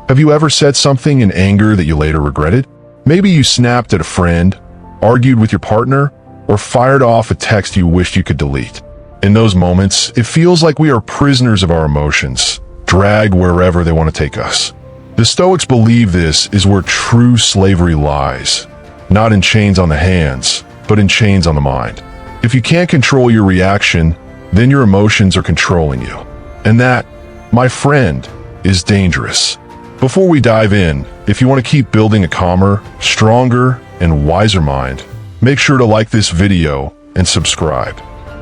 Have you ever said something in anger that you later regretted? Maybe you snapped at a friend, argued with your partner, or fired off a text you wished you could delete. In those moments, it feels like we are prisoners of our emotions, dragged wherever they want to take us. The Stoics believe this is where true slavery lies, not in chains on the hands, but in chains on the mind. If you can't control your reaction, then your emotions are controlling you. And that, my friend, is dangerous. Before we dive in, if you want to keep building a calmer, stronger, and wiser mind, make sure to like this video and subscribe.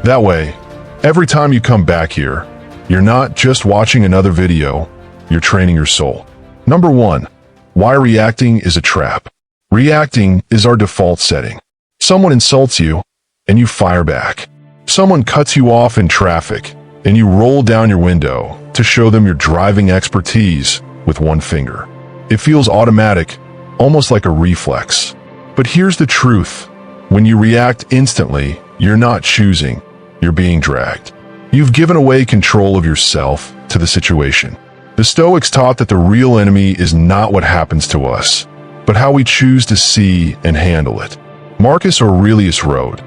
That way, every time you come back here, you're not just watching another video, you're training your soul. Number 1, why reacting is a trap. Reacting is our default setting. Someone insults you, and you fire back. Someone cuts you off in traffic, and you roll down your window to show them your driving expertise with one finger. It feels automatic, almost like a reflex. But here's the truth. When you react instantly, you're not choosing, you're being dragged. You've given away control of yourself to the situation. The Stoics taught that the real enemy is not what happens to us, but how we choose to see and handle it. Marcus Aurelius wrote,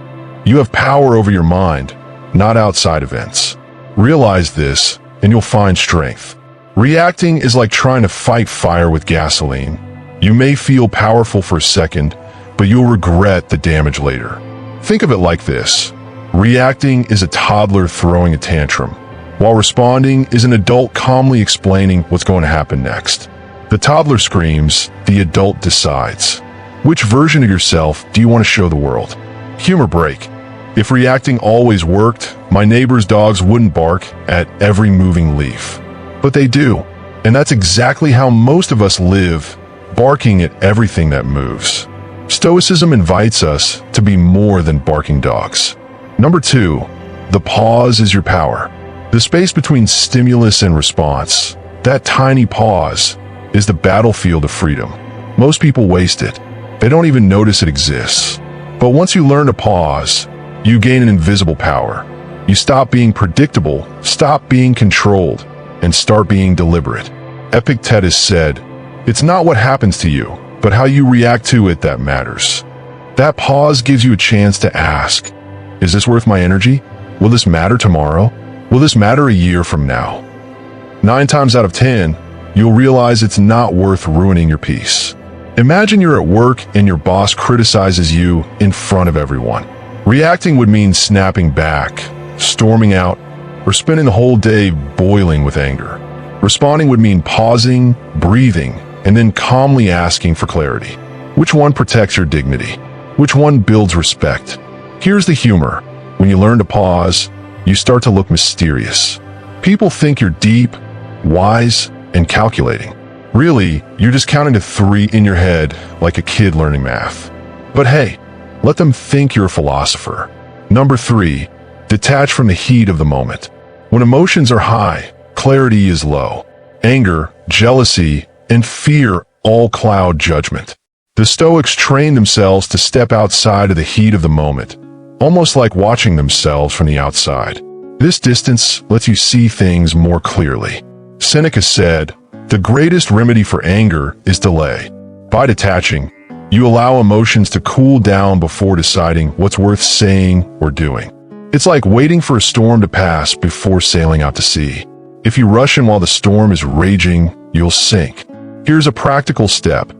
"You have power over your mind, not outside events. Realize this, and you'll find strength." Reacting is like trying to fight fire with gasoline. You may feel powerful for a second, but you'll regret the damage later. Think of it like this. Reacting is a toddler throwing a tantrum, while responding is an adult calmly explaining what's going to happen next. The toddler screams, the adult decides. Which version of yourself do you want to show the world? Humor break. If reacting always worked, my neighbor's dogs wouldn't bark at every moving leaf. But they do, and that's exactly how most of us live, barking at everything that moves. Stoicism invites us to be more than barking dogs. Number 2, the pause is your power. The space between stimulus and response, that tiny pause, is the battlefield of freedom. Most people waste it. They don't even notice it exists. But once you learn to pause, you gain an invisible power. You stop being predictable, stop being controlled, and start being deliberate. Epictetus said, "It's not what happens to you, but how you react to it that matters." That pause gives you a chance to ask, is this worth my energy? Will this matter tomorrow? Will this matter a year from now? 9 times out of 10, you'll realize it's not worth ruining your peace. Imagine you're at work and your boss criticizes you in front of everyone. Reacting would mean snapping back, storming out, or spending the whole day boiling with anger. Responding would mean pausing, breathing, and then calmly asking for clarity. Which one protects your dignity? Which one builds respect? Here's the humor. When you learn to pause, you start to look mysterious. People think you're deep, wise, and calculating. Really, you're just counting to 3 in your head like a kid learning math. But hey, let them think you're a philosopher. Number 3, detach from the heat of the moment. When emotions are high, clarity is low. Anger, jealousy, and fear all cloud judgment. The Stoics trained themselves to step outside of the heat of the moment, almost like watching themselves from the outside. This distance lets you see things more clearly. Seneca said, "The greatest remedy for anger is delay." By detaching, you allow emotions to cool down before deciding what's worth saying or doing. It's like waiting for a storm to pass before sailing out to sea. If you rush in while the storm is raging, you'll sink. Here's a practical step.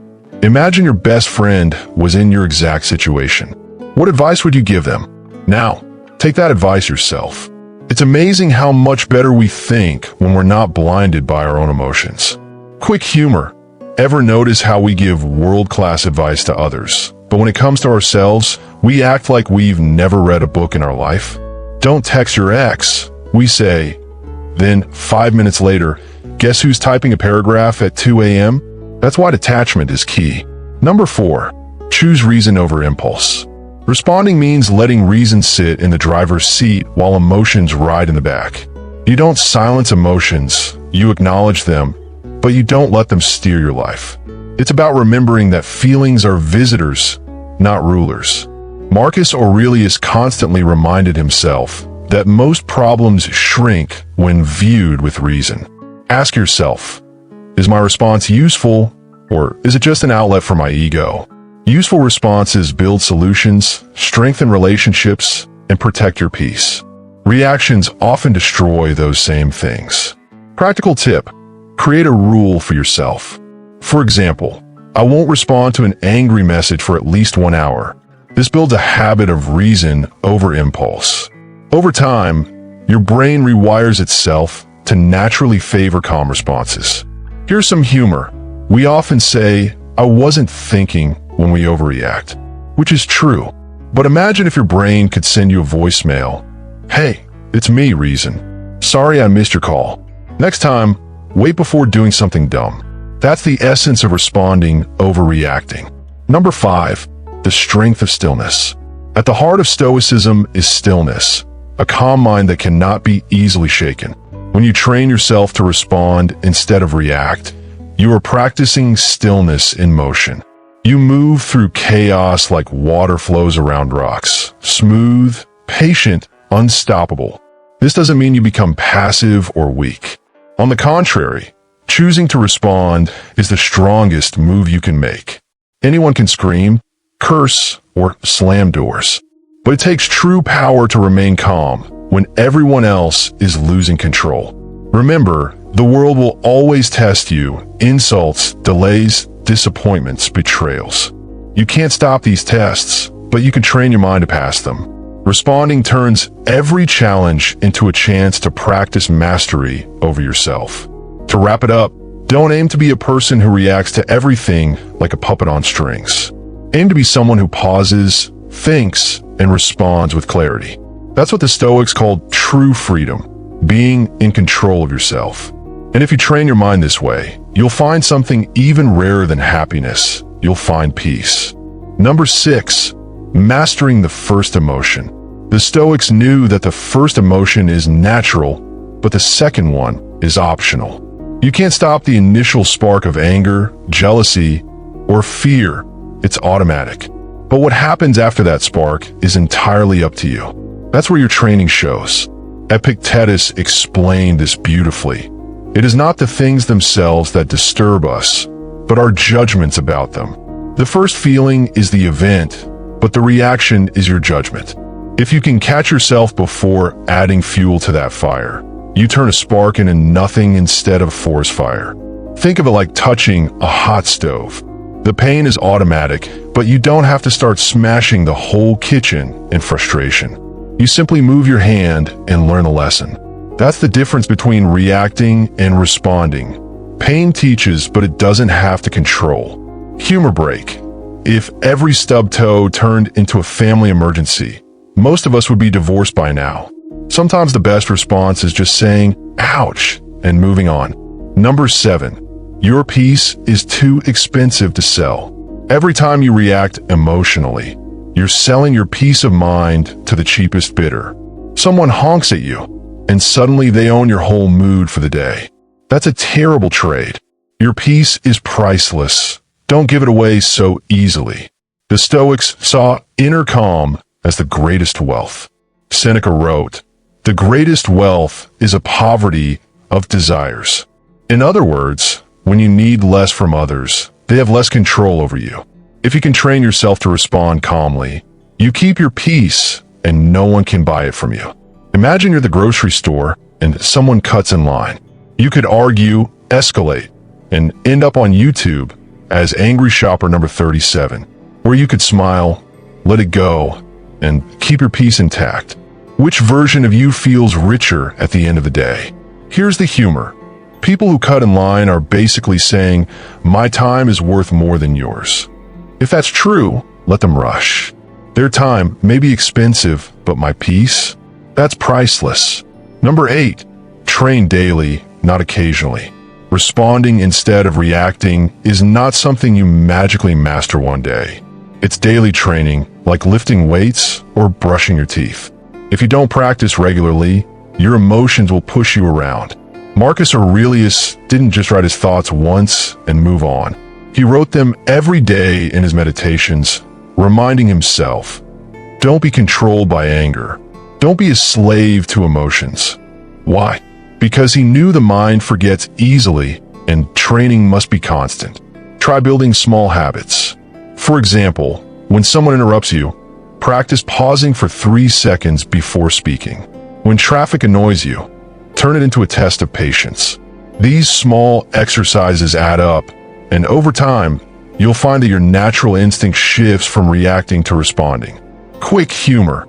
Imagine your best friend was in your exact situation. What advice would you give them? Now, take that advice yourself. It's amazing how much better we think when we're not blinded by our own emotions. Quick humor. Ever notice how we give world-class advice to others, but when it comes to ourselves, we act like we've never read a book in our life? Don't text your ex, we say. Then, 5 minutes later, guess who's typing a paragraph at 2 a.m.? That's why detachment is key. Number 4, choose reason over impulse. Responding means letting reason sit in the driver's seat while emotions ride in the back. You don't silence emotions, you acknowledge them, but you don't let them steer your life. It's about remembering that feelings are visitors, not rulers. Marcus Aurelius constantly reminded himself that most problems shrink when viewed with reason. Ask yourself, Is my response useful, or is it just an outlet for my ego? Useful responses build solutions, strengthen relationships, and protect your peace. Reactions often destroy those same things. Practical tip: create a rule for yourself. For example, I won't respond to an angry message for at least 1 hour. This builds a habit of reason over impulse. Over time, your brain rewires itself to naturally favor calm responses. Here's some humor. We often say, "I wasn't thinking," when we overreact, which is true. But imagine if your brain could send you a voicemail. "Hey, it's me, Reason. Sorry I missed your call. Next time, wait before doing something dumb." That's the essence of responding, overreacting. Number 5, the strength of stillness. At the heart of Stoicism is stillness, a calm mind that cannot be easily shaken. When you train yourself to respond instead of react, you are practicing stillness in motion. You move through chaos like water flows around rocks, smooth, patient, unstoppable. This doesn't mean you become passive or weak. On the contrary, choosing to respond is the strongest move you can make. Anyone can scream, curse, or slam doors, but it takes true power to remain calm when everyone else is losing control. Remember, the world will always test you: insults, delays, disappointments, betrayals. You can't stop these tests, but you can train your mind to pass them. Responding turns every challenge into a chance to practice mastery over yourself. To wrap it up, don't aim to be a person who reacts to everything like a puppet on strings. Aim to be someone who pauses, thinks, and responds with clarity. That's what the Stoics called true freedom, being in control of yourself. And if you train your mind this way, you'll find something even rarer than happiness. You'll find peace. Number 6, mastering the first emotion. The Stoics knew that the first emotion is natural, but the second one is optional. You can't stop the initial spark of anger, jealousy, or fear. It's automatic. But what happens after that spark is entirely up to you. That's where your training shows. Epictetus explained this beautifully. It is not the things themselves that disturb us, but our judgments about them. The first feeling is the event, but the reaction is your judgment. If you can catch yourself before adding fuel to that fire, you turn a spark into nothing instead of forest fire. Think of it like touching a hot stove. The pain is automatic, but you don't have to start smashing the whole kitchen in frustration. You simply move your hand and learn a lesson. That's the difference between reacting and responding. Pain teaches, but it doesn't have to control. Humor break. If every stub toe turned into a family emergency, most of us would be divorced by now. Sometimes the best response is just saying, "Ouch," and moving on. Number 7, your peace is too expensive to sell. Every time you react emotionally, you're selling your peace of mind to the cheapest bidder. Someone honks at you, and suddenly they own your whole mood for the day. That's a terrible trade. Your peace is priceless. Don't give it away so easily. The Stoics saw inner calm as the greatest wealth. Seneca wrote, "The greatest wealth is a poverty of desires." In other words, when you need less from others, they have less control over you. If you can train yourself to respond calmly, you keep your peace and no one can buy it from you. Imagine you're the grocery store and someone cuts in line. You could argue, escalate, and end up on YouTube as angry shopper number 37, or you could smile, let it go, and keep your peace intact. Which version of you feels richer at the end of the day? Here's the humor. People who cut in line are basically saying, "My time is worth more than yours." If that's true, let them rush. Their time may be expensive, but my peace? That's priceless. Number 8, train daily, not occasionally. Responding instead of reacting is not something you magically master one day. It's daily training, like lifting weights or brushing your teeth. If you don't practice regularly, your emotions will push you around. Marcus Aurelius didn't just write his thoughts once and move on. He wrote them every day in his meditations, reminding himself, don't be controlled by anger. Don't be a slave to emotions. Why? Because he knew the mind forgets easily and training must be constant. Try building small habits. For example, when someone interrupts you, practice pausing for 3 seconds before speaking. When traffic annoys you, turn it into a test of patience. These small exercises add up, and over time, you'll find that your natural instinct shifts from reacting to responding. Quick humor.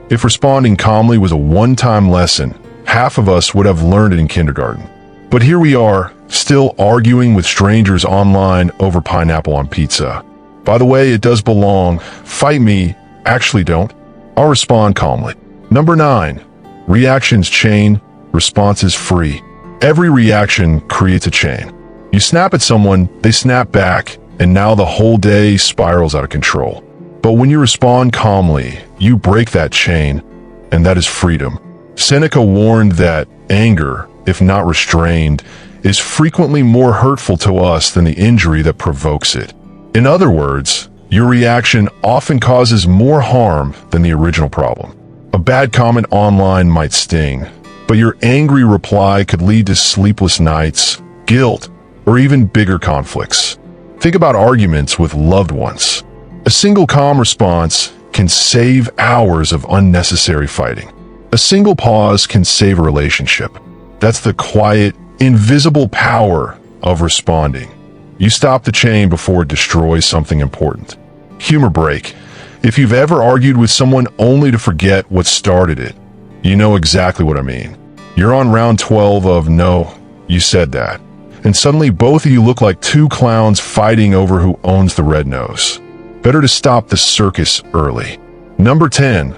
If responding calmly was a one-time lesson, half of us would have learned it in kindergarten. But here we are, still arguing with strangers online over pineapple on pizza. By the way, it does belong. Fight me. Actually don't. I'll respond calmly. Number 9. Reactions chain, responses free. Every reaction creates a chain. You snap at someone, they snap back, and now the whole day spirals out of control. But when you respond calmly, you break that chain, and that is freedom. Seneca warned that anger, if not restrained, is frequently more hurtful to us than the injury that provokes it. In other words, your reaction often causes more harm than the original problem. A bad comment online might sting, but your angry reply could lead to sleepless nights, guilt, or even bigger conflicts. Think about arguments with loved ones. A single calm response can save hours of unnecessary fighting. A single pause can save a relationship. That's the quiet, invisible power of responding. You stop the chain before it destroys something important. Humor break. If you've ever argued with someone only to forget what started it, you know exactly what I mean. You're on round 12 of "no, you said that," and suddenly both of you look like two clowns fighting over who owns the red nose. Better to stop the circus early. Number 10.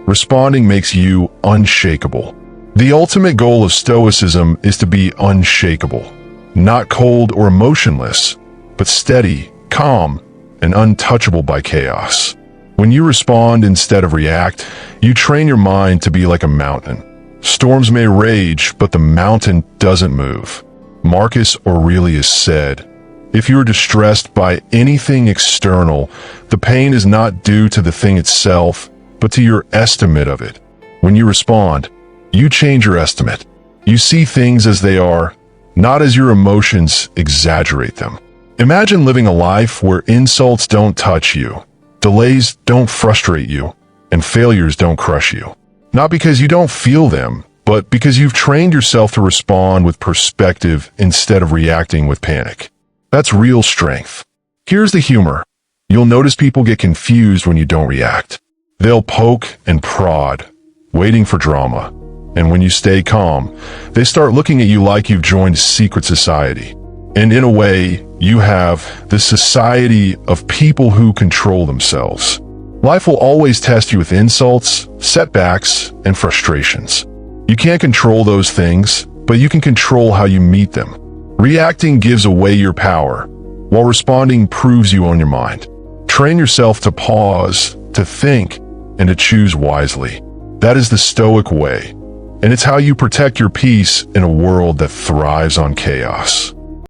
Responding makes you unshakable. The ultimate goal of Stoicism is to be unshakable. Not cold or emotionless, but steady, calm, and untouchable by chaos. When you respond instead of react, you train your mind to be like a mountain. Storms may rage, but the mountain doesn't move. Marcus Aurelius said, "If you are distressed by anything external, the pain is not due to the thing itself, but to your estimate of it." When you respond, you change your estimate. You see things as they are, not as your emotions exaggerate them. Imagine living a life where insults don't touch you, delays don't frustrate you, and failures don't crush you. Not because you don't feel them, but because you've trained yourself to respond with perspective instead of reacting with panic. That's real strength. Here's the humor. You'll notice people get confused when you don't react. They'll poke and prod, waiting for drama. And when you stay calm, they start looking at you like you've joined a secret society. And in a way, you have the society of people who control themselves. Life will always test you with insults, setbacks, and frustrations. You can't control those things, but you can control how you meet them. Reacting gives away your power, while responding proves you own your mind. Train yourself to pause, to think, and to choose wisely. That is the Stoic way, and it's how you protect your peace in a world that thrives on chaos.